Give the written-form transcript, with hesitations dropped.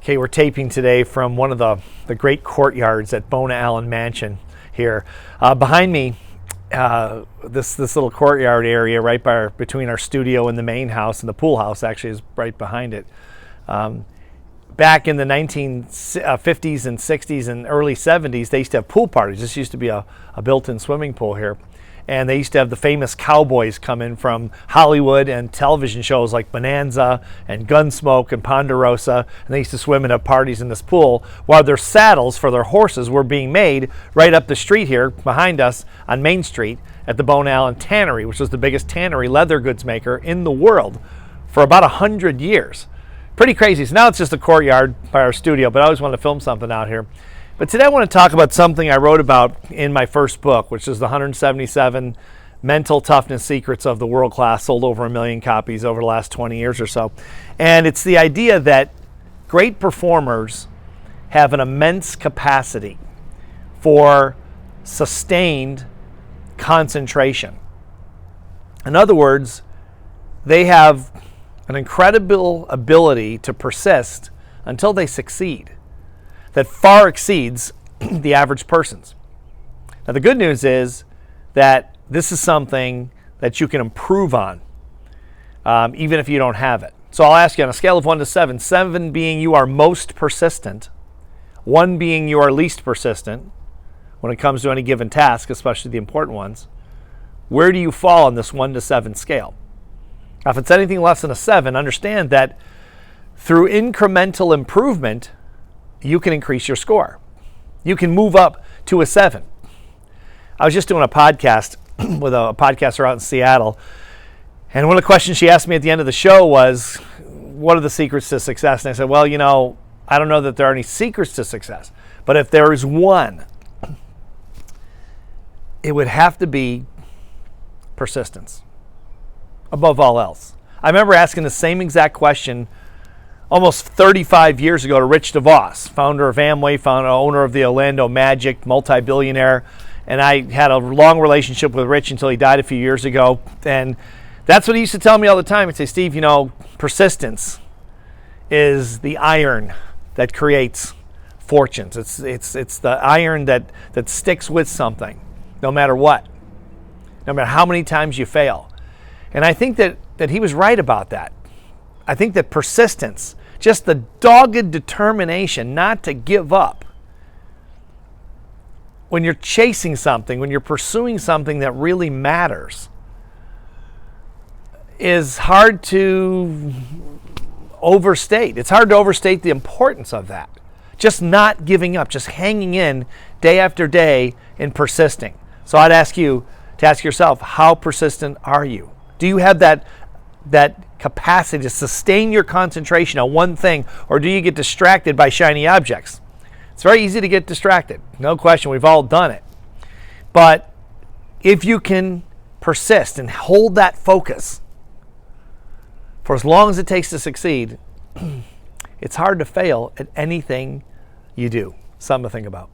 Okay, we're taping today from one of the great courtyards at Bona Allen Mansion here. Behind me, this little courtyard area right between our studio and the main house, and the pool house actually is right behind it. Back in the 1950s and 60s and early 70s, they used to have pool parties. This used to be a built-in swimming pool here. And they used to have the famous cowboys come in from Hollywood and television shows like Bonanza and Gunsmoke and Ponderosa. And they used to swim and have parties in this pool while their saddles for their horses were being made right up the street here behind us on Main Street at the Bona Allen Tannery, which was the biggest tannery leather goods maker in the world for about 100 years. Pretty crazy. So now it's just a courtyard by our studio, but I always wanted to film something out here. But today I want to talk about something I wrote about in my first book, which is the 177 Mental Toughness Secrets of the World Class, sold over 1 million copies over the last 20 years or so. And it's the idea that great performers have an immense capacity for sustained concentration. In other words, they have an incredible ability to persist until they succeed that far exceeds the average person's. Now, the good news is that this is something that you can improve on, even if you don't have it. So I'll ask you on a scale of 1 to 7, 7 being you are most persistent, 1 being you are least persistent when it comes to any given task, especially the important ones, where do you fall on this 1 to 7 scale? Now, if it's anything less than a 7, understand that through incremental improvement, you can increase your score. You can move up to a 7. I was just doing a podcast with a podcaster out in Seattle, and one of the questions she asked me at the end of the show was, what are the secrets to success? And I said, well, I don't know that there are any secrets to success, but if there is one, it would have to be persistence above all else. I remember asking the same exact question almost 35 years ago to Rich DeVos, founder of Amway, owner of the Orlando Magic, multi-billionaire. And I had a long relationship with Rich until he died a few years ago. And that's what he used to tell me all the time. He'd say, Steve, persistence is the iron that creates fortunes. It's the iron that sticks with something, no matter what, no matter how many times you fail. And I think that he was right about that. I think that persistence, just the dogged determination not to give up when you're chasing something, when you're pursuing something that really matters, is hard to overstate. It's hard to overstate the importance of that. Just not giving up, just hanging in day after day and persisting. So I'd ask you to ask yourself, how persistent are you? Do you have that capacity to sustain your concentration on one thing, or do you get distracted by shiny objects? It's very easy to get distracted. No question, we've all done it. But if you can persist and hold that focus for as long as it takes to succeed, it's hard to fail at anything you do. Something to think about.